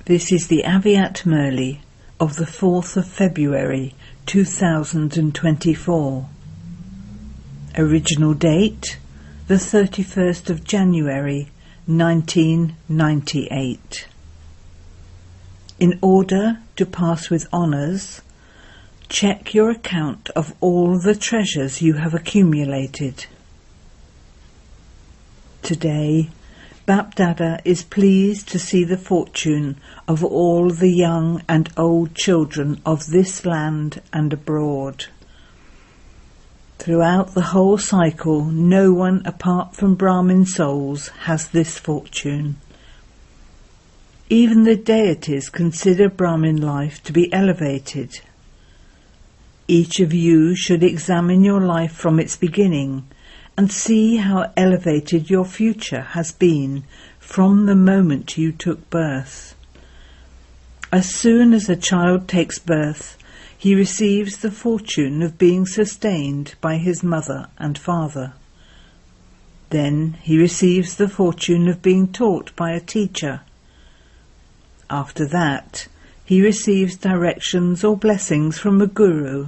This is the Aviat Murli of the 4th of February 2024. Original date, the 31st of January 1998. In order to pass with honours, check your account of all the treasures you have accumulated. Today, Bapdada is pleased to see the fortune of all the young and old children of this land and abroad. Throughout the whole cycle, no one apart from Brahmin souls has this fortune. Even the deities consider Brahmin life to be elevated. Each of you should examine your life from its beginning and see how elevated your future has been from the moment you took birth. As soon as a child takes birth, he receives the fortune of being sustained by his mother and father. Then he receives the fortune of being taught by a teacher. After that, he receives directions or blessings from a guru.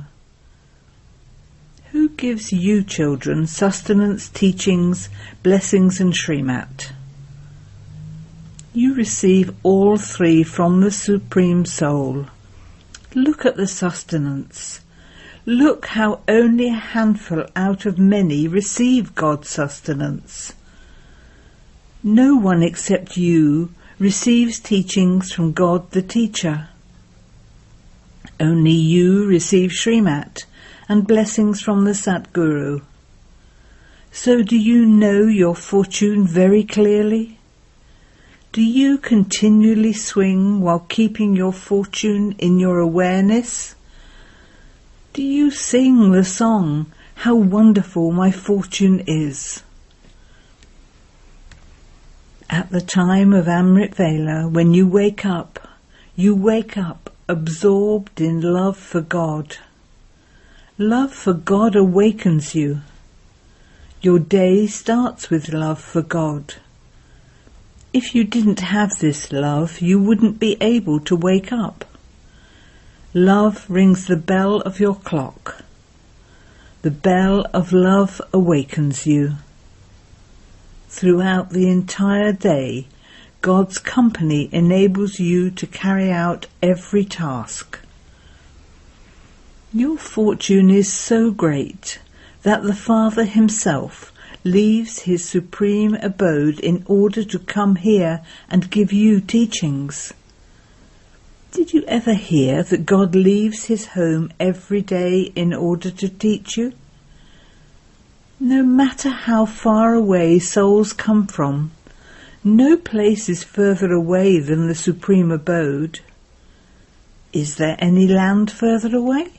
Who gives you children sustenance, teachings, blessings and Srimat? You receive all three from the Supreme Soul. Look at the sustenance. Look how only a handful out of many receive God's sustenance. No one except you receives teachings from God the Teacher. Only you receive Srimat and blessings from the Satguru. So do you know your fortune very clearly? Do you continually swing while keeping your fortune in your awareness? Do you sing the song, "How wonderful my fortune is"? At the time of Amrit Vela, when you wake up absorbed in love for God. Love for God awakens you. Your day starts with love for God. If you didn't have this love, you wouldn't be able to wake up. Love rings the bell of your clock. The bell of love awakens you. Throughout the entire day, God's company enables you to carry out every task. Your fortune is so great that the Father himself leaves his supreme abode in order to come here and give you teachings. Did you ever hear that God leaves his home every day in order to teach you? No matter how far away souls come from, no place is further away than the supreme abode. Is there any land further away?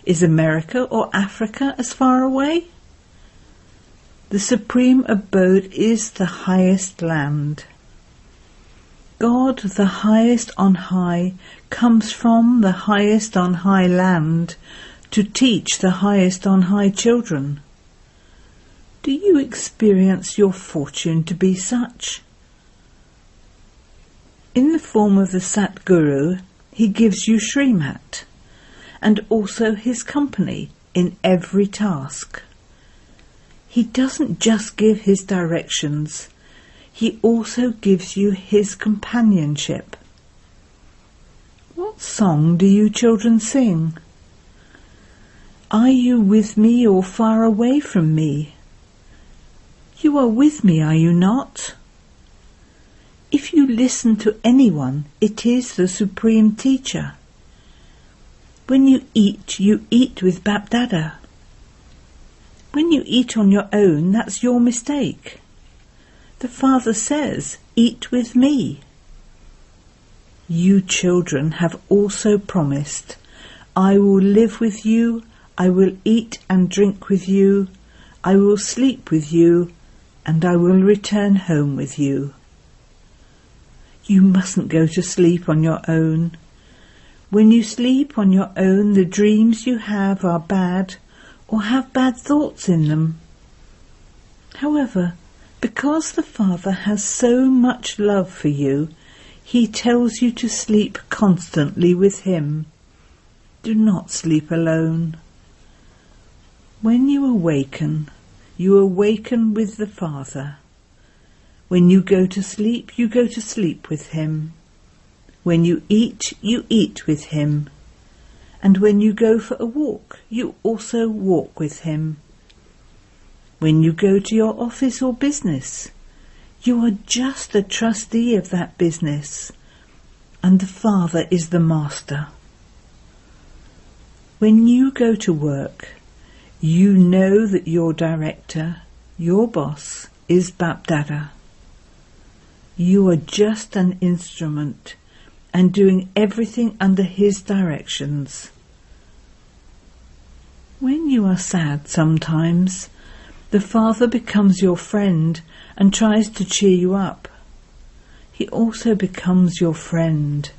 Is America or Africa as far away? The supreme abode is the highest land. God, the highest on high, comes from the highest on high land to teach the highest on high children. Do you experience your fortune to be such? In the form of the Satguru, he gives you Srimat, and also his company in every task. He doesn't just give his directions, he also gives you his companionship. What song do you children sing? Are you with me or far away from me? You are with me, are you not? If you listen to anyone, it is the Supreme Teacher. When you eat with Bapdada. When you eat on your own, that's your mistake. The Father says, "Eat with me." You children have also promised, "I will live with you, I will eat and drink with you, I will sleep with you, and I will return home with you." You mustn't go to sleep on your own. When you sleep on your own, the dreams you have are bad or have bad thoughts in them. However, because the Father has so much love for you, He tells you to sleep constantly with him. Do not sleep alone. When you awaken with the Father. When you go to sleep with him. When you eat with him. And when you go for a walk, you also walk with him. When you go to your office or business, you are just a trustee of that business, and the Father is the master. When you go to work, you know that your director, your boss, is Bapdada. You are just an instrument and doing everything under his directions. When you are sad sometimes, the Father becomes your friend and tries to cheer you up. He also becomes your friend.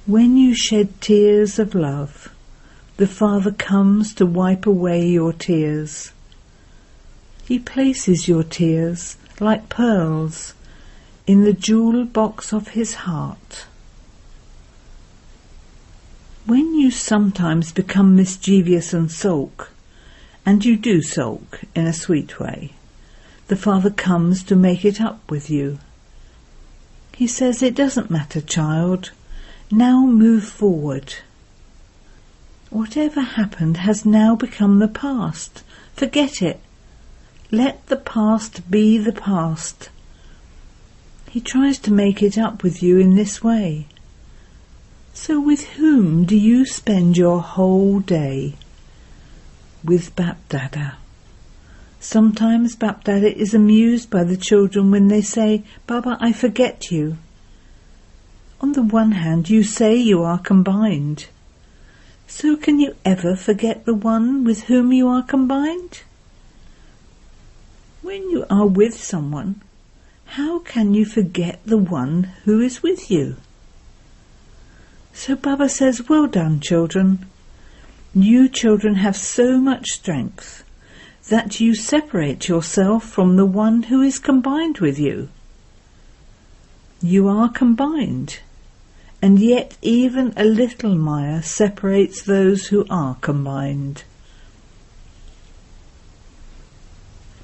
When you shed tears of love, the Father comes to wipe away your tears. He places your tears like pearls in the jewel box of his heart. When you sometimes become mischievous and sulk, and you do sulk in a sweet way, the Father comes to make it up with you. He says, "It doesn't matter, child. Now move forward. Whatever happened has now become the past. Forget it. Let the past be the past." He tries to make it up with you in this way. So with whom do you spend your whole day? With Bapdada. Sometimes Bapdada is amused by the children when they say, "Baba, I forget you." On the one hand, you say you are combined. So can you ever forget the one with whom you are combined? When you are with someone, how can you forget the one who is with you? So Baba says, "Well done, children. You children have so much strength that you separate yourself from the one who is combined with you. You are combined, and yet even a little Maya separates those who are combined."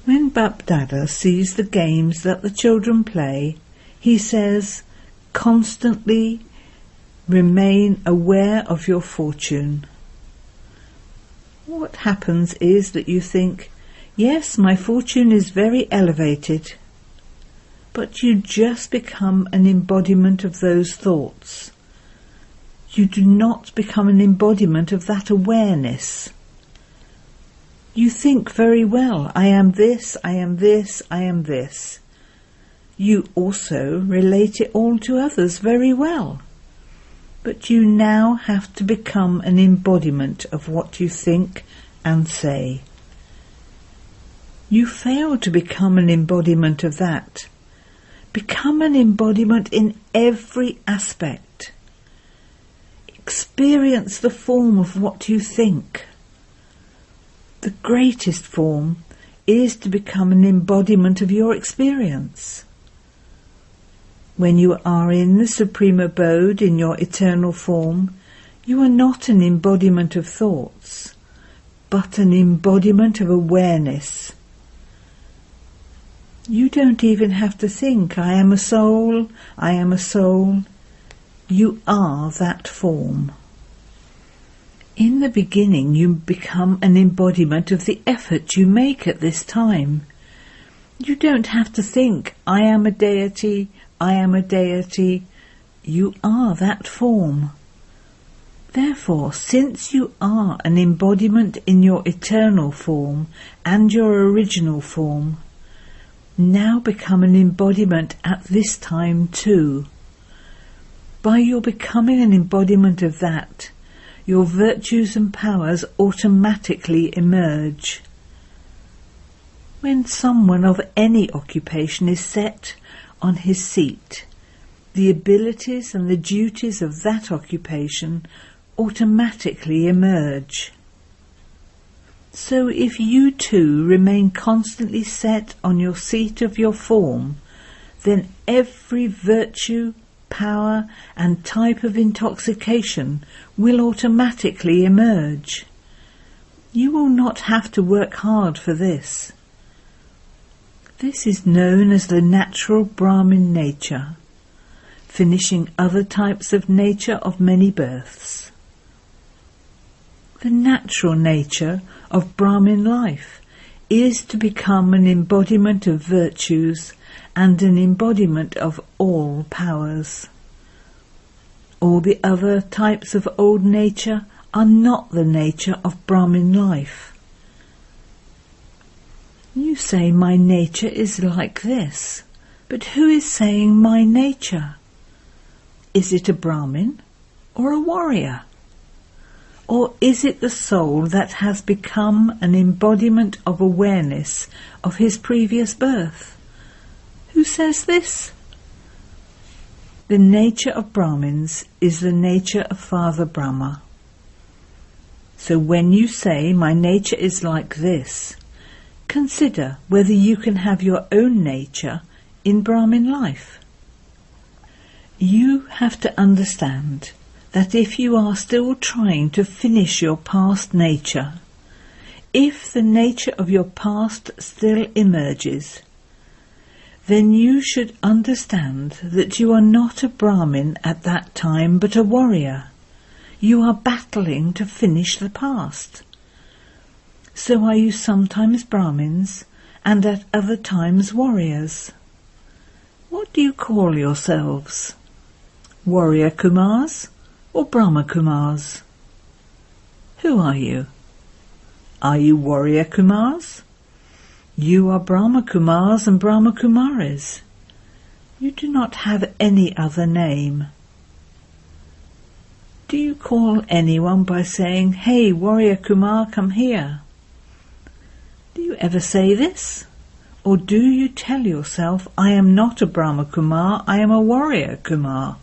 When Bapdada sees the games that the children play, he says, "Constantly remain aware of your fortune." What happens is that you think, "Yes, my fortune is very elevated," but you just become an embodiment of those thoughts. You do not become an embodiment of that awareness. You think very well, "I am this, I am this, I am this." You also relate it all to others very well. But you now have to become an embodiment of what you think and say. You fail to become an embodiment of that. Become an embodiment in every aspect. Experience the form of what you think. The greatest form is to become an embodiment of your experience. When you are in the supreme abode in your eternal form, you are not an embodiment of thoughts, but an embodiment of awareness. You don't even have to think, "I am a soul, I am a soul." You are that form. In the beginning, you become an embodiment of the effort you make at this time. You don't have to think, "I am a deity, I am a deity." You are that form. Therefore, since you are an embodiment in your eternal form and your original form, now become an embodiment at this time too. By your becoming an embodiment of that, your virtues and powers automatically emerge. When someone of any occupation is set on his seat, the abilities and the duties of that occupation automatically emerge. So if you too remain constantly set on your seat of your form, then every virtue, power and type of intoxication will automatically emerge. You will not have to work hard for this. This is known as the natural Brahmin nature, finishing other types of nature of many births. The natural nature of Brahmin life is to become an embodiment of virtues and an embodiment of all powers. All the other types of old nature are not the nature of Brahmin life. You say my nature is like this, but who is saying my nature? Is it a Brahmin or a warrior? Or is it the soul that has become an embodiment of awareness of his previous birth? Who says this? The nature of Brahmins is the nature of Father Brahma. So when you say my nature is like this, consider whether you can have your own nature in Brahmin life. You have to understand that if you are still trying to finish your past nature, if the nature of your past still emerges, then you should understand that you are not a Brahmin at that time but a warrior. You are battling to finish the past. So are you sometimes Brahmins and at other times warriors. What do you call yourselves? Warrior Kumars or Brahma Kumars? Who are you? Are you Warrior Kumars? You are Brahma Kumars and Brahma Kumaris. You do not have any other name. Do you call anyone by saying, "Hey, Warrior Kumar, come here"? Do you ever say this? Or do you tell yourself, "I am not a Brahma Kumar, I am a Warrior Kumar"?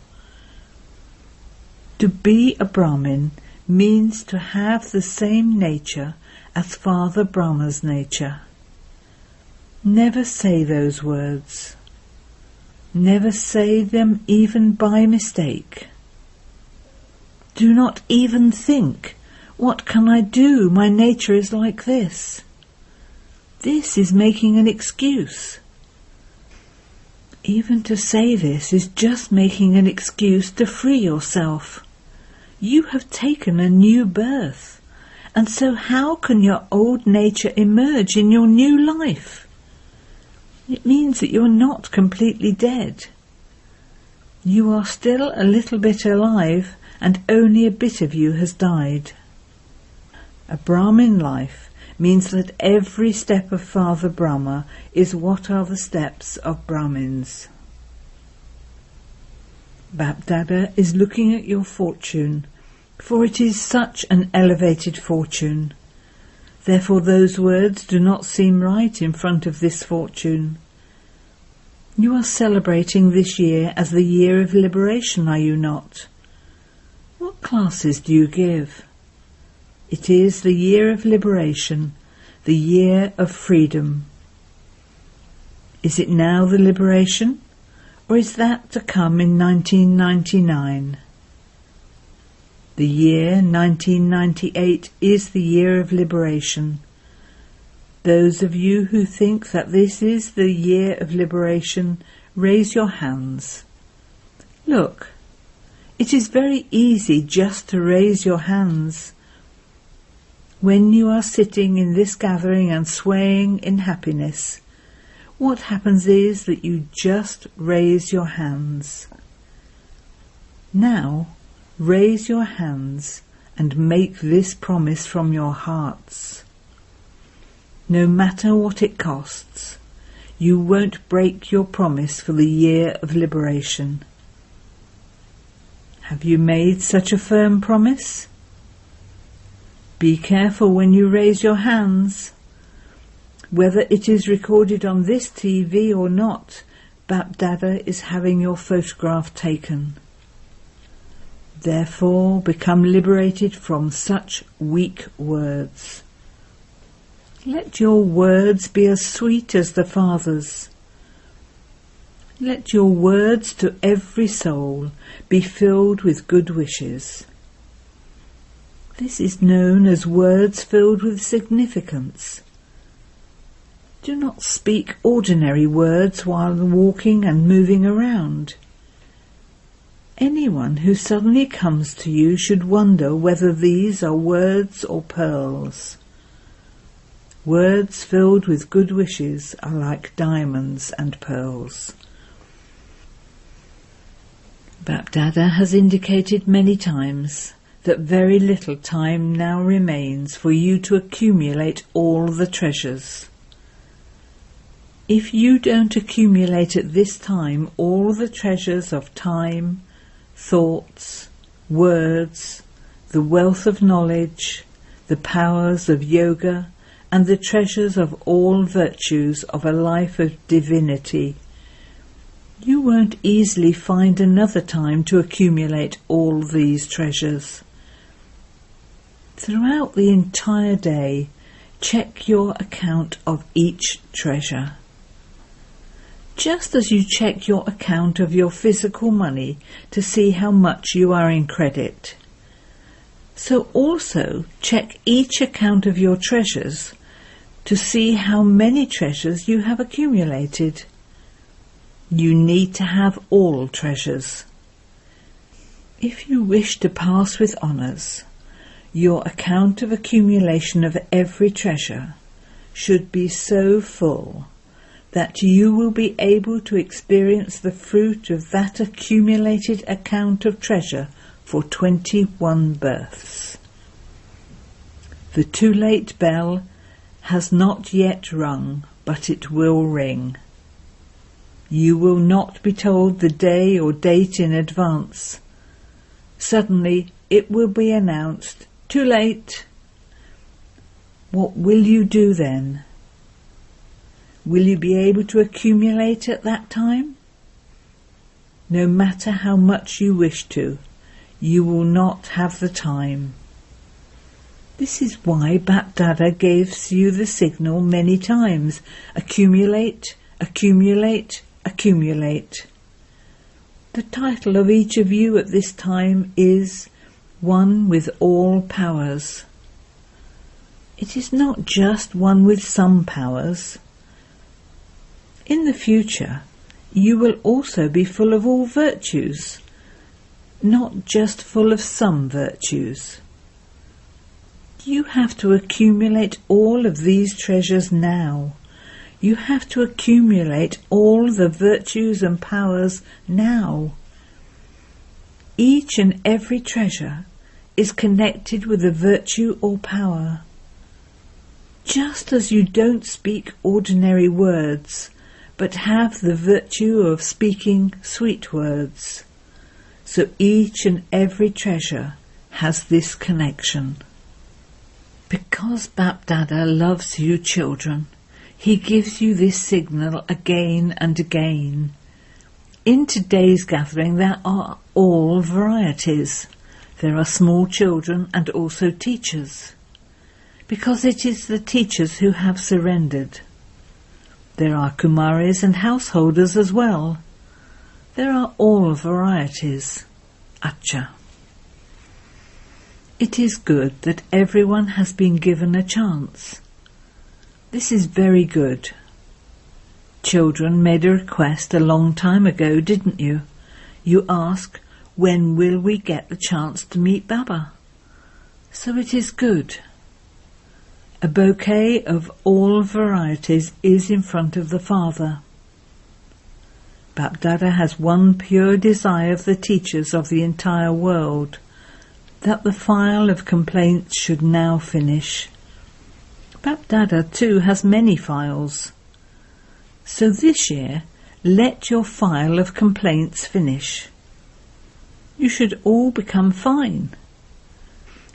To be a Brahmin means to have the same nature as Father Brahma's nature. Never say those words. Never say them even by mistake. Do not even think, "What can I do? My nature is like this." This is making an excuse. Even to say this is just making an excuse to free yourself. You have taken a new birth, and so how can your old nature emerge in your new life? It means that you are not completely dead. You are still a little bit alive, and only a bit of you has died. A Brahmin life means that every step of Father Brahma is what are the steps of Brahmins. Bapdada is looking at your fortune, for it is such an elevated fortune. Therefore those words do not seem right in front of this fortune. You are celebrating this year as the year of liberation, are you not? What classes do you give? It is the year of liberation, the year of freedom. Is it now the liberation, or is that to come in 1999? The year 1998 is the year of liberation. Those of you who think that this is the year of liberation, raise your hands. Look, it is very easy just to raise your hands. When you are sitting in this gathering and swaying in happiness, what happens is that you just raise your hands. Now, raise your hands and make this promise from your hearts. No matter what it costs, you won't break your promise for the year of liberation. Have you made such a firm promise? Be careful when you raise your hands. Whether it is recorded on this TV or not, Bapdada is having your photograph taken. Therefore, become liberated from such weak words. Let your words be as sweet as the Father's. Let your words to every soul be filled with good wishes. This is known as words filled with significance. Do not speak ordinary words while walking and moving around. Anyone who suddenly comes to you should wonder whether these are words or pearls. Words filled with good wishes are like diamonds and pearls. Bapdada has indicated many times that very little time now remains for you to accumulate all the treasures. If you don't accumulate at this time all the treasures of time, thoughts, words, the wealth of knowledge, the powers of yoga, and the treasures of all virtues of a life of divinity, you won't easily find another time to accumulate all these treasures. Throughout the entire day, check your account of each treasure. Just as you check your account of your physical money to see how much you are in credit, so also check each account of your treasures to see how many treasures you have accumulated. You need to have all treasures. If you wish to pass with honours, your account of accumulation of every treasure should be so full that you will be able to experience the fruit of that accumulated account of treasure for 21 births. The too late bell has not yet rung, but it will ring. You will not be told the day or date in advance. Suddenly it will be announced, too late. What will you do then? Will you be able to accumulate at that time? No matter how much you wish to, you will not have the time. This is why Bapdada gives you the signal many times. Accumulate, accumulate, accumulate. The title of each of you at this time is One with All Powers. It is not just one with some powers. In the future, you will also be full of all virtues, not just full of some virtues. You have to accumulate all of these treasures now. You have to accumulate all the virtues and powers now. Each and every treasure is connected with a virtue or power. Just as you don't speak ordinary words, but have the virtue of speaking sweet words, so each and every treasure has this connection. Because Bapdada loves you children, he gives you this signal again and again. In today's gathering there are all varieties. There are small children and also teachers, because it is the teachers who have surrendered. There are Kumaris and householders as well. There are all varieties. Acha. It is good that everyone has been given a chance. This is very good. Children made a request a long time ago, didn't you? You ask, when will we get the chance to meet Baba? So it is good. A bouquet of all varieties is in front of the Father. Bapdada has one pure desire of the teachers of the entire world, that the file of complaints should now finish. Bapdada too has many files. So this year, let your file of complaints finish. You should all become fine.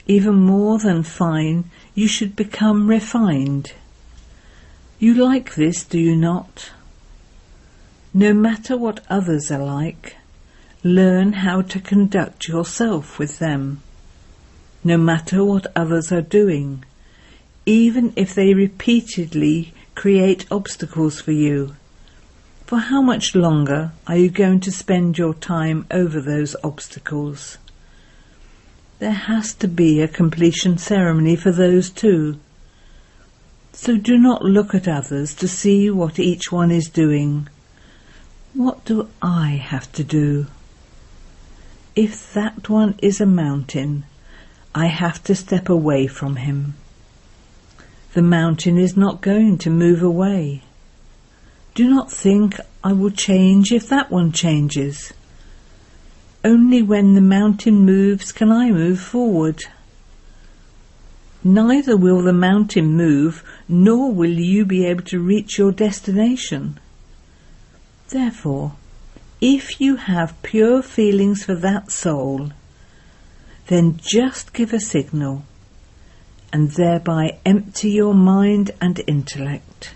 Even more than fine, you should become refined. You like this, do you not? No matter what others are like, learn how to conduct yourself with them. No matter what others are doing, even if they repeatedly create obstacles for you, For how much longer are you going to spend your time over those obstacles? There has to be a completion ceremony for those too. So do not look at others to see what each one is doing. What do I have to do? If that one is a mountain, I have to step away from him. The mountain is not going to move away. Do not think I will change if that one changes. Only when the mountain moves can I move forward. Neither will the mountain move, nor will you be able to reach your destination. Therefore, if you have pure feelings for that soul, then just give a signal, and thereby empty your mind and intellect.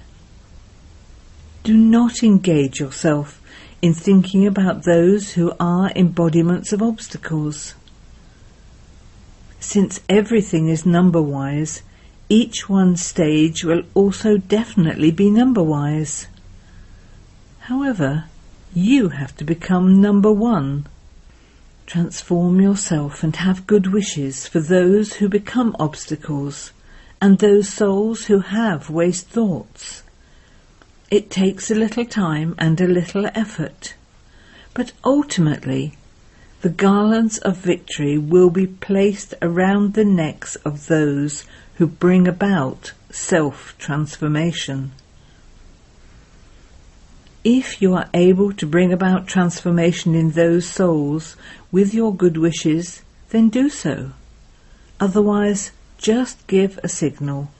Do not engage yourself in thinking about those who are embodiments of obstacles. Since everything is number-wise, each one's stage will also definitely be number-wise. However, you have to become number one. Transform yourself and have good wishes for those who become obstacles and those souls who have waste thoughts. It takes a little time and a little effort, but ultimately the garlands of victory will be placed around the necks of those who bring about self-transformation. If you are able to bring about transformation in those souls with your good wishes, then do so. Otherwise, just give a signal.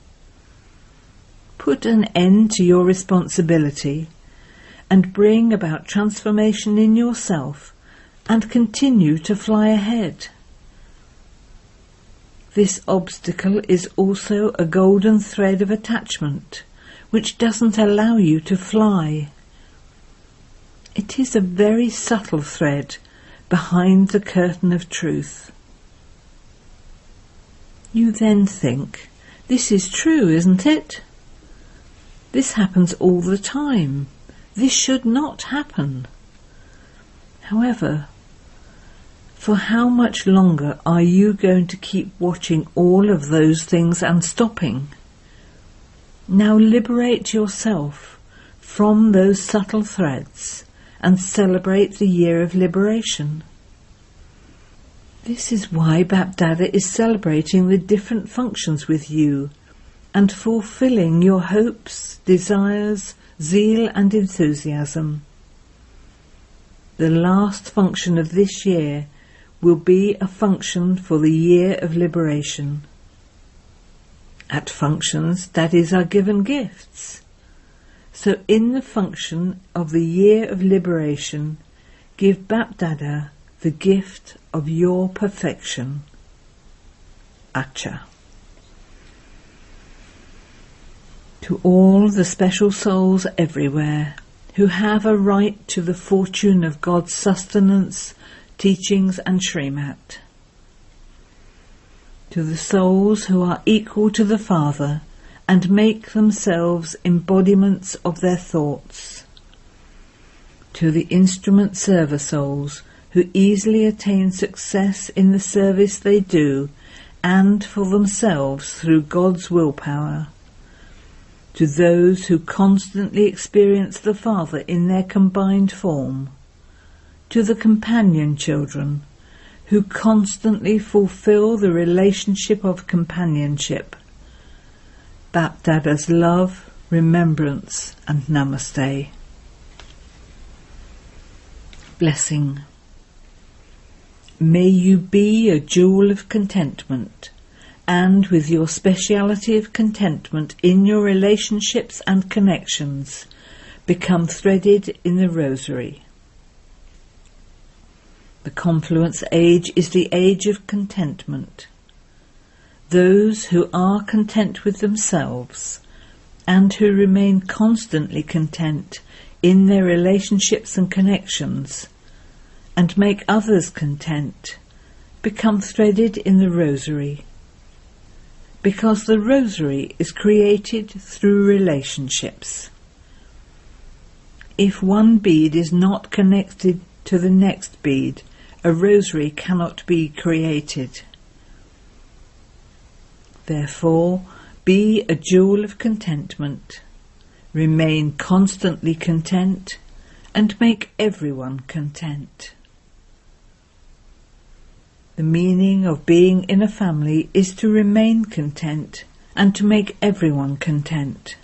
Put an end to your responsibility and bring about transformation in yourself and continue to fly ahead. This obstacle is also a golden thread of attachment which doesn't allow you to fly. It is a very subtle thread behind the curtain of truth. You then think, this is true, isn't it? This happens all the time. This should not happen. However, for how much longer are you going to keep watching all of those things and stopping? Now liberate yourself from those subtle threads and celebrate the year of liberation. This is why Bapdada is celebrating the different functions with you and fulfilling your hopes, desires, zeal and enthusiasm. The last function of this year will be a function for the year of liberation. At functions, daddies are given gifts. So in the function of the year of liberation, give Bapdada the gift of your perfection. Acha. To all the special souls everywhere who have a right to the fortune of God's sustenance, teachings and Srimat. To the souls who are equal to the Father and make themselves embodiments of their thoughts. To the instrument server souls who easily attain success in the service they do and for themselves through God's willpower. To those who constantly experience the Father in their combined form. To the companion children who constantly fulfill the relationship of companionship. Bapdada's love, remembrance and namaste. Blessing. May you be a jewel of contentment, and with your speciality of contentment in your relationships and connections, become threaded in the rosary. The confluence age is the age of contentment. Those who are content with themselves and who remain constantly content in their relationships and connections and make others content become threaded in the rosary, because the rosary is created through relationships. If one bead is not connected to the next bead, a rosary cannot be created. Therefore, be a jewel of contentment, remain constantly content, and make everyone content. The meaning of being in a family is to remain content and to make everyone content.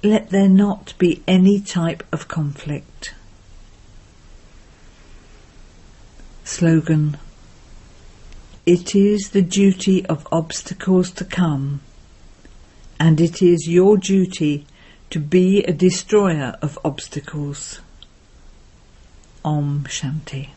Let there not be any type of conflict. Slogan: It is the duty of obstacles to come, and it is your duty to be a destroyer of obstacles. Om Shanti.